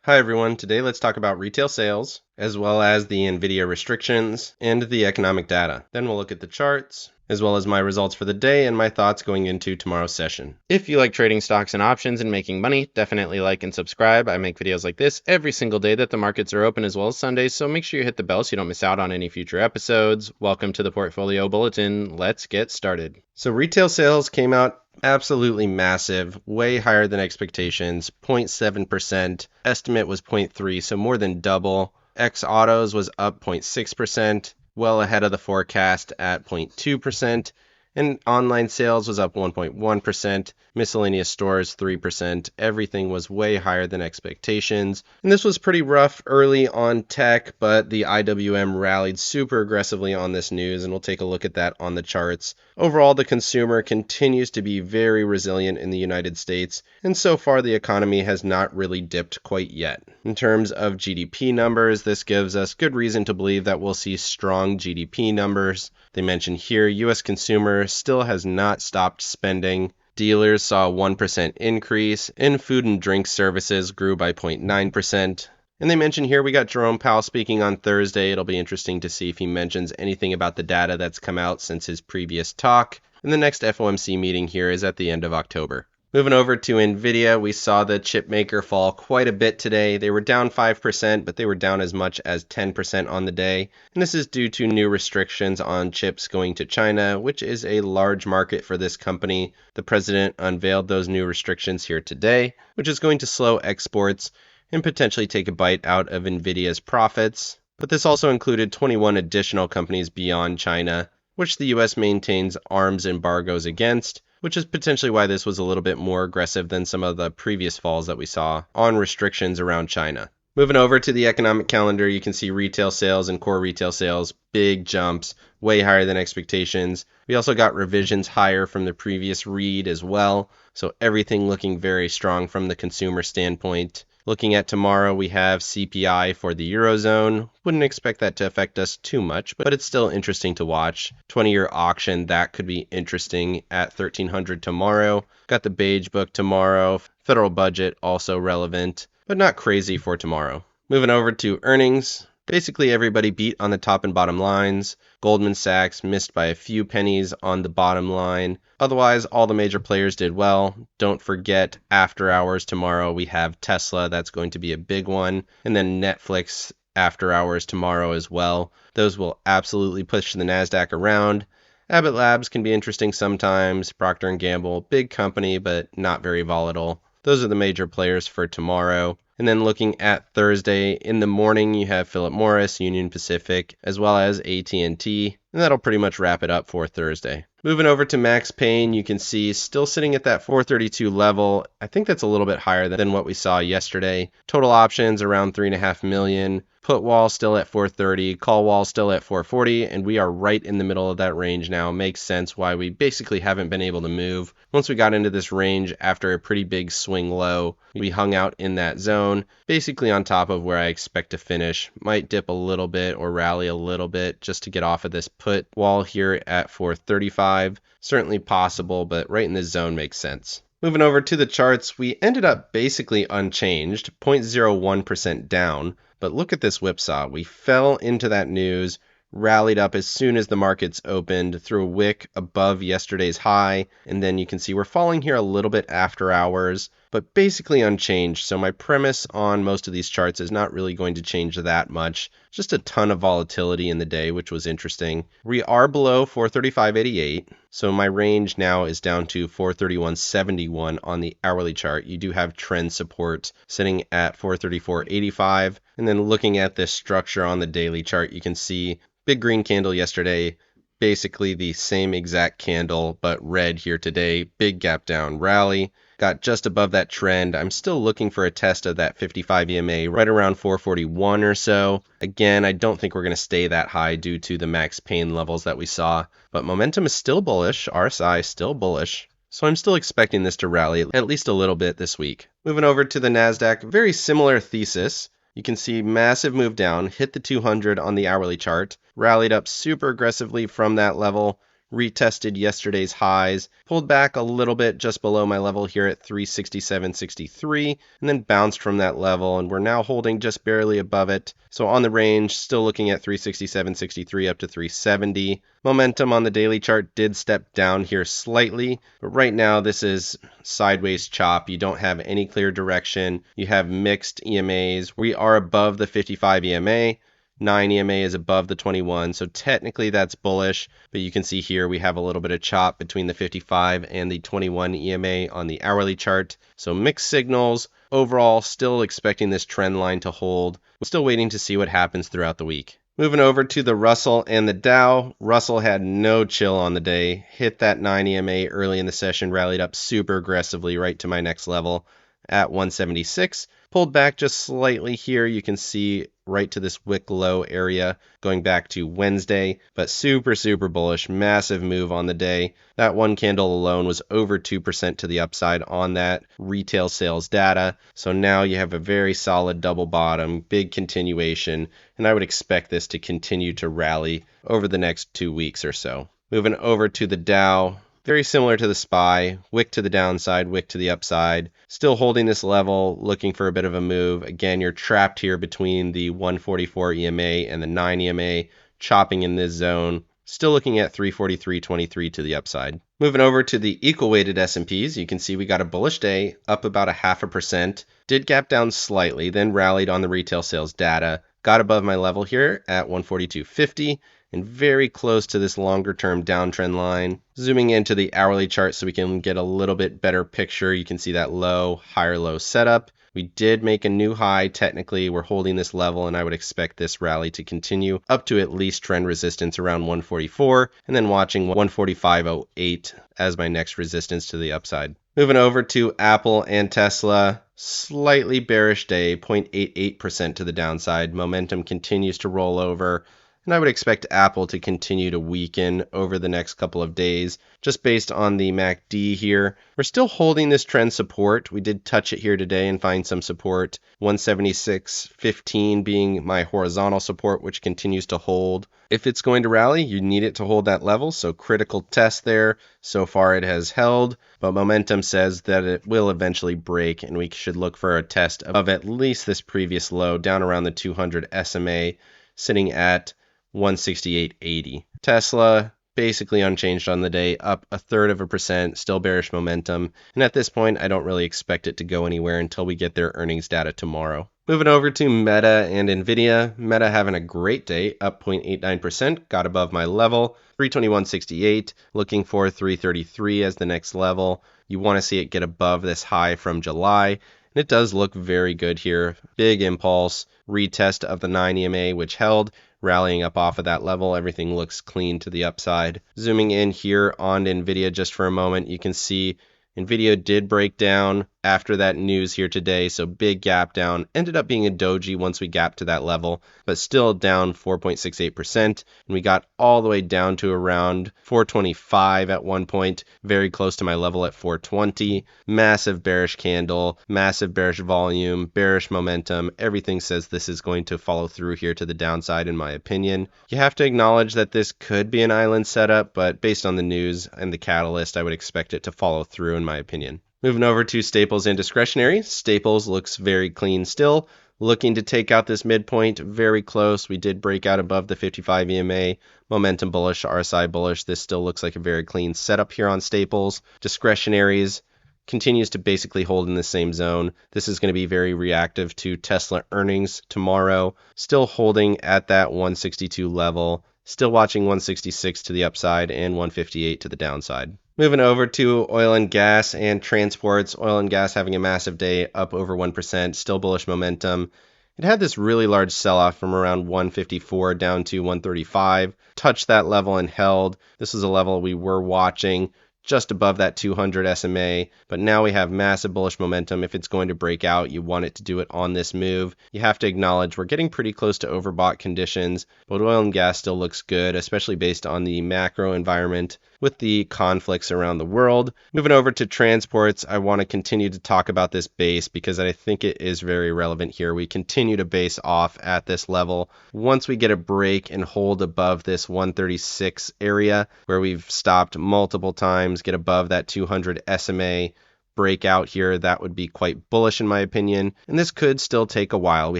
Hi everyone, today let's talk about retail sales, as well as the NVIDIA restrictions and the economic data. Then we'll look at the charts, as well as my results for the day and my thoughts going into tomorrow's session. If you like trading stocks and options and making money, definitely like and subscribe. I make videos like this every single day that the markets are open, as well as Sundays, so make sure you hit the bell so you don't miss out on any future episodes. Welcome to the Portfolio Bulletin. Let's get started. So retail sales came out absolutely massive, way higher than expectations, 0.7%. Estimate was 0.3, so more than double. X autos was up 0.6%, well ahead of the forecast at 0.2%. And online sales was up 1.1%, miscellaneous stores 3%. Everything was way higher than expectations. And this was pretty rough early on tech, but the IWM rallied super aggressively on this news, and we'll take a look at that on the charts. Overall, the consumer continues to be very resilient in the United States, and so far the economy has not really dipped quite yet. In terms of GDP numbers, this gives us good reason to believe that we'll see strong GDP numbers. They mention here, U.S. consumer still has not stopped spending. Dealers saw a 1% increase, and food and drink services grew by 0.9%. And they mention here we got Jerome Powell speaking on Thursday. It'll be interesting to see if he mentions anything about the data that's come out since his previous talk. And the next FOMC meeting here is at the end of October. Moving over to NVIDIA, we saw the chip maker fall quite a bit today. They were down 5%, but they were down as much as 10% on the day. And this is due to new restrictions on chips going to China, which is a large market for this company. The president unveiled those new restrictions here today, which is going to slow exports and potentially take a bite out of NVIDIA's profits. But this also included 21 additional companies beyond China, which the US maintains arms embargoes against, which is potentially why this was a little bit more aggressive than some of the previous falls that we saw on restrictions around China. Moving over to the economic calendar, you can see retail sales and core retail sales, big jumps, way higher than expectations. We also got revisions higher from the previous read as well, so everything looking very strong from the consumer standpoint. Looking at tomorrow, we have CPI for the Eurozone. Wouldn't expect that to affect us too much, but it's still interesting to watch. 20-year auction, that could be interesting at 1300 tomorrow. Got the Beige Book tomorrow. Federal budget also relevant, but not crazy for tomorrow. Moving over to earnings. Basically, everybody beat on the top and bottom lines. Goldman Sachs missed by a few pennies on the bottom line. Otherwise, all the major players did well. Don't forget, after hours tomorrow, we have Tesla. That's going to be a big one. And then Netflix after hours tomorrow as well. Those will absolutely push the NASDAQ around. Abbott Labs can be interesting sometimes. Procter & Gamble, big company, but not very volatile. Those are the major players for tomorrow. And then looking at Thursday, in the morning, you have Philip Morris, Union Pacific, as well as AT&T. And that'll pretty much wrap it up for Thursday. Moving over to Max Payne, you can see still sitting at that 432 level. I think that's a little bit higher than what we saw yesterday. Total options around 3.5 million. Put wall still at 430, call wall still at 440, and we are right in the middle of that range now. Makes sense why we basically haven't been able to move. Once we got into this range after a pretty big swing low, we hung out in that zone, basically on top of where I expect to finish. Might dip a little bit or rally a little bit just to get off of this put wall here at 435. Certainly possible, but right in this zone makes sense. Moving over to the charts, we ended up basically unchanged, 0.01% down. But look at this whipsaw. We fell into that news, rallied up as soon as the markets opened through a wick above yesterday's high. And then you can see we're falling here a little bit after hours, but basically unchanged. So my premise on most of these charts is not really going to change that much. Just a ton of volatility in the day, which was interesting. We are below 435.88. So my range now is down to 431.71 on the hourly chart. You do have trend support sitting at 434.85. And then looking at this structure on the daily chart, you can see big green candle yesterday, basically the same exact candle, but red here today. Big gap down rally. Got just above that trend. I'm still looking for a test of that 55 EMA right around 441 or so. Again, I don't think we're going to stay that high due to the Max Payne levels that we saw, but momentum is still bullish. RSI is still bullish. So I'm still expecting this to rally at least a little bit this week. Moving over to the NASDAQ, very similar thesis. You can see massive move down, hit the 200 on the hourly chart, rallied up super aggressively from that level, retested yesterday's highs, pulled back a little bit just below my level here at 367.63, and then bounced from that level, and we're now holding just barely above it. So on the range, still looking at 367.63 up to 370. Momentum on the daily chart did step down here slightly, but right now this is sideways chop. You don't have any clear direction. You have mixed EMAs. We are above the 55 EMA. 9 EMA is above the 21, so technically that's bullish, but you can see here we have a little bit of chop between the 55 and the 21 EMA on the hourly chart. So mixed signals. Overall, still expecting this trend line to hold. We're still waiting to see what happens throughout the week. Moving over to the Russell and the Dow. Russell had no chill on the day. Hit that 9 EMA early in the session, rallied up super aggressively right to my next level at 176. Pulled back just slightly here. You can see right to this wick low area going back to Wednesday, but super bullish, massive move on the day. That one candle alone was over 2% to the upside on that retail sales data. So now you have a very solid double bottom, big continuation, and I would expect this to continue to rally over the next 2 weeks or so. Moving over to the Dow. Very similar to the SPY, wick to the downside, wick to the upside. Still holding this level, looking for a bit of a move. Again, you're trapped here between the 144 EMA and the 9 EMA, chopping in this zone. Still looking at 343.23 to the upside. Moving over to the equal weighted S&Ps, you can see we got a bullish day, up about 0.5%. Did gap down slightly, then rallied on the retail sales data. Got above my level here at 142.50. And very close to this longer term downtrend line. Zooming into the hourly chart so we can get a little bit better picture. You can see that low, higher low setup. We did make a new high. Technically, we're holding this level, and I would expect this rally to continue up to at least trend resistance around 144, and then watching 145.08 as my next resistance to the upside. Moving over to Apple and Tesla. Slightly bearish day, 0.88% to the downside. Momentum continues to roll over. And I would expect Apple to continue to weaken over the next couple of days, just based on the MACD here. We're still holding this trend support. We did touch it here today and find some support. 176.15 being my horizontal support, which continues to hold. If it's going to rally, you need it to hold that level, so critical test there. So far it has held, but momentum says that it will eventually break, and we should look for a test of at least this previous low down around the 200 SMA, sitting at 168.80. Tesla basically unchanged on the day, up 0.33%, still bearish momentum. And at this point, I don't really expect it to go anywhere until we get their earnings data tomorrow. Moving over to Meta and NVIDIA. Meta having a great day, up 0.89%, got above my level, 321.68, looking for 333 as the next level. You want to see it get above this high from July. And it does look very good here. Big impulse, retest of the 9 EMA, which held, rallying up off of that level. Everything looks clean to the upside. Zooming in here on NVIDIA just for a moment, you can see NVIDIA did break down after that news here today, so big gap down. Ended up being a doji once we gapped to that level, but still down 4.68%. And we got all the way down to around 425 at one point, very close to my level at 420. Massive bearish candle, massive bearish volume, bearish momentum. Everything says this is going to follow through here to the downside, in my opinion. You have to acknowledge that this could be an island setup, but based on the news and the catalyst, I would expect it to follow through, in my opinion. Moving over to staples and discretionary. Staples looks very clean still. Looking to take out this midpoint, very close. We did break out above the 55 EMA. Momentum bullish, RSI bullish. This still looks like a very clean setup here on staples. Discretionaries continues to basically hold in the same zone. This is going to be very reactive to Tesla earnings tomorrow. Still holding at that 162 level. Still watching 166 to the upside and 158 to the downside. Moving over to oil and gas and transports. Oil and gas having a massive day, up over 1%, still bullish momentum. It had this really large sell-off from around 154 down to 135. Touched that level and held. This is a level we were watching. just above that 200 SMA, but now we have massive bullish momentum. If it's going to break out, you want it to do it on this move. You have to acknowledge we're getting pretty close to overbought conditions, but oil and gas still looks good, especially based on the macro environment with the conflicts around the world. Moving over to transports, I want to continue to talk about this base because I think it is very relevant here. We continue to base off at this level. Once we get a break and hold above this 136 area where we've stopped multiple times, get above that 200 SMA, break out here, that would be quite bullish in my opinion, and this could still take a while. We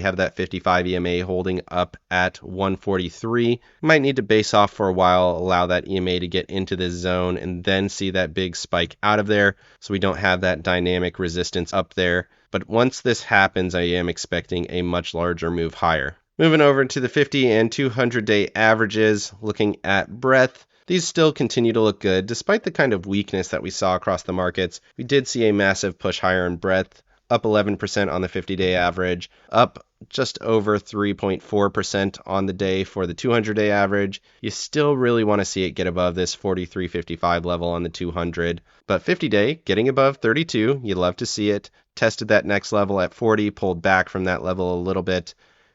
have that 55 EMA holding up at 143. Might need to base off for a while, allow that EMA to get into this zone, and then see that big spike out of there so we don't have that dynamic resistance up there. But once this happens, I am expecting a much larger move higher. Moving over to the 50 and 200 day averages, looking at breadth. These still continue to look good. Despite the kind of weakness that we saw across the markets, we did see a massive push higher in breadth, up 11% on the 50-day average, up just over 3.4% on the day for the 200-day average. You still really want to see it get above this 43.55 level on the 200, but 50-day getting above 32, you'd love to see it. Tested that next level at 40, pulled back from that level a little bit.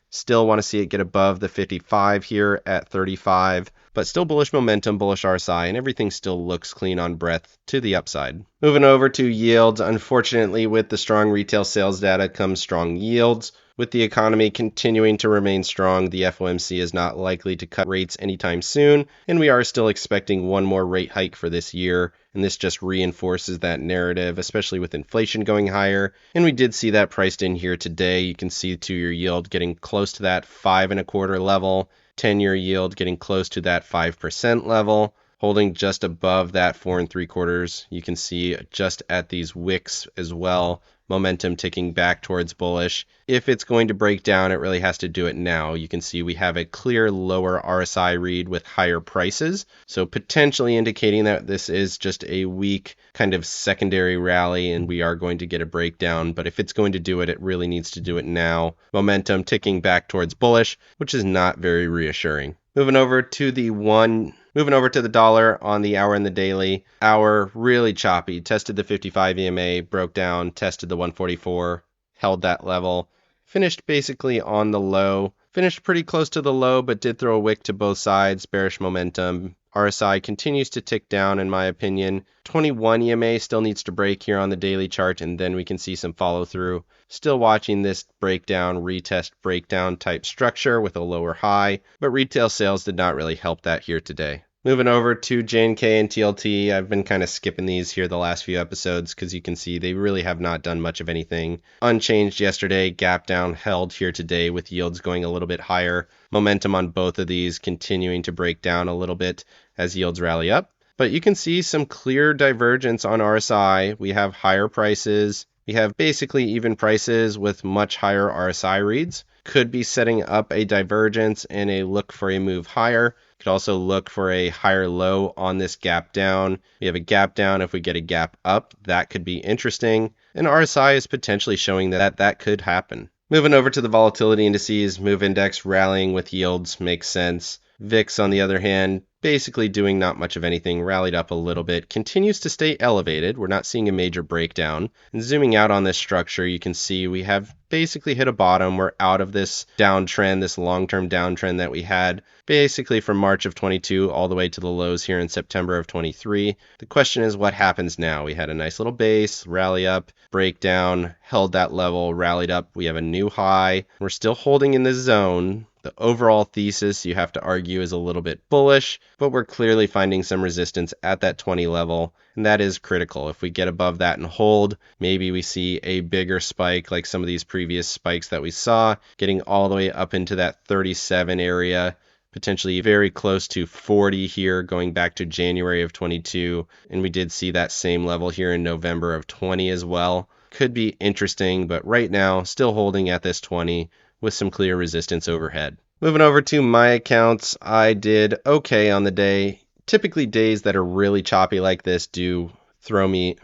Still want to see it get above the 55 here at 35, but still bullish momentum, bullish RSI, and everything still looks clean on breadth to the upside. Moving over to yields, unfortunately with the strong retail sales data comes strong yields. With the economy continuing to remain strong, the FOMC is not likely to cut rates anytime soon, and we are still expecting one more rate hike for this year, and this just reinforces that narrative, especially with inflation going higher, and we did see that priced in here today. You can see 2-year yield getting close to that 5.25 level, 10-year yield getting close to that 5% level, holding just above that 4.75. You can see just at these wicks as well, momentum ticking back towards bullish. If it's going to break down, it really has to do it now. You can see we have a clear lower RSI read with higher prices, so potentially indicating that this is just a weak kind of secondary rally and we are going to get a breakdown. But if it's going to do it, it really needs to do it now. Momentum ticking back towards bullish, which is not very reassuring. Moving over to the dollar on the hour and the daily. Hour really choppy. Tested the 55 EMA, broke down, tested the 144, held that level. Finished basically on the low. Finished pretty close to the low, but did throw a wick to both sides. Bearish momentum. RSI continues to tick down in my opinion. 21 EMA still needs to break here on the daily chart, and then we can see some follow through. Still watching this breakdown, retest breakdown type structure with a lower high, but retail sales did not really help that here today. Moving over to JNK and TLT, I've been kind of skipping these here the last few episodes because you can see they really have not done much of anything. Unchanged yesterday, gap down, held here today with yields going a little bit higher. Momentum on both of these continuing to break down a little bit as yields rally up. But you can see some clear divergence on RSI. We have higher prices. We have basically even prices with much higher RSI reads. Could be setting up a divergence and a look for a move higher. Could also look for a higher low on this gap down. We have a gap down. If we get a gap up, that could be interesting. And RSI is potentially showing that could happen. Moving over to the volatility indices, move index rallying with yields makes sense. VIX, on the other hand, basically doing not much of anything, rallied up a little bit, continues to stay elevated. We're not seeing a major breakdown. And zooming out on this structure, you can see we have basically hit a bottom. We're out of this downtrend, this long-term downtrend that we had basically from March of 22 all the way to the lows here in September of 23. The question is what happens now? We had a nice little base, rally up, breakdown, held that level, rallied up. We have a new high. We're still holding in this zone. The overall thesis, you have to argue, is a little bit bullish, but we're clearly finding some resistance at that 20 level, and that is critical. If we get above that and hold, maybe we see a bigger spike like some of these previous spikes that we saw, getting all the way up into that 37 area, potentially very close to 40 here, going back to January of 22, and we did see that same level here in November of 20 as well. Could be interesting, but right now, still holding at this 20, with some clear resistance overhead. Moving over to my accounts, I did okay on the day. Typically days that are really choppy like this do put me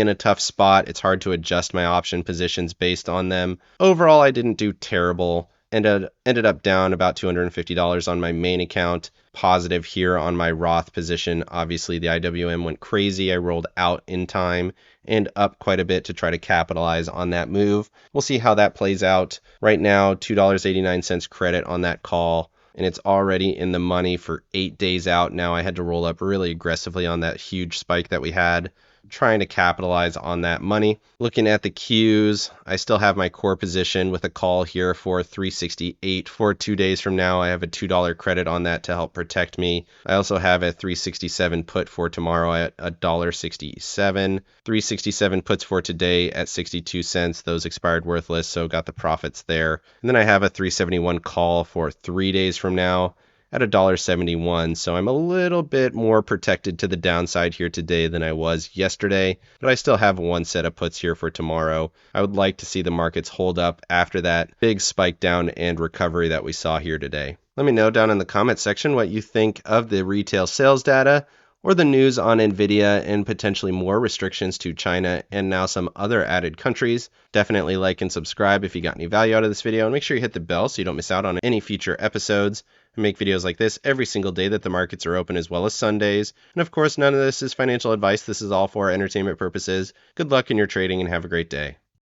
in a tough spot. It's hard to adjust my option positions based on them. Overall, I didn't do terrible. Ended up down about $250 on my main account. Positive here on my Roth position. Obviously, the IWM went crazy. I rolled out in time and up quite a bit to try to capitalize on that move. We'll see how that plays out. Right now, $2.89 credit on that call, and it's already in the money for 8 days out. Now I had to roll up really aggressively on that huge spike that we had, trying to capitalize on that money. Looking at the Qs, I still have my core position with a call here for 368 for 2 days from now. I have a $2 credit on that to help protect me. I also have a 367 put for tomorrow at $1.67. 367 puts for today at 62 cents. Those expired worthless, so got the profits there. And then I have a 371 call for 3 days from now at $1.71, so I'm a little bit more protected to the downside here today than I was yesterday, but I still have one set of puts here for tomorrow. I would like to see the markets hold up after that big spike down and recovery that we saw here today. Let me know down in the comment section what you think of the retail sales data or the news on NVIDIA and potentially more restrictions to China and now some other added countries. Definitely like and subscribe if you got any value out of this video, and make sure you hit the bell so you don't miss out on any future episodes. I make videos like this every single day that the markets are open, as well as Sundays. And of course, none of this is financial advice. This is all for entertainment purposes. Good luck in your trading and have a great day.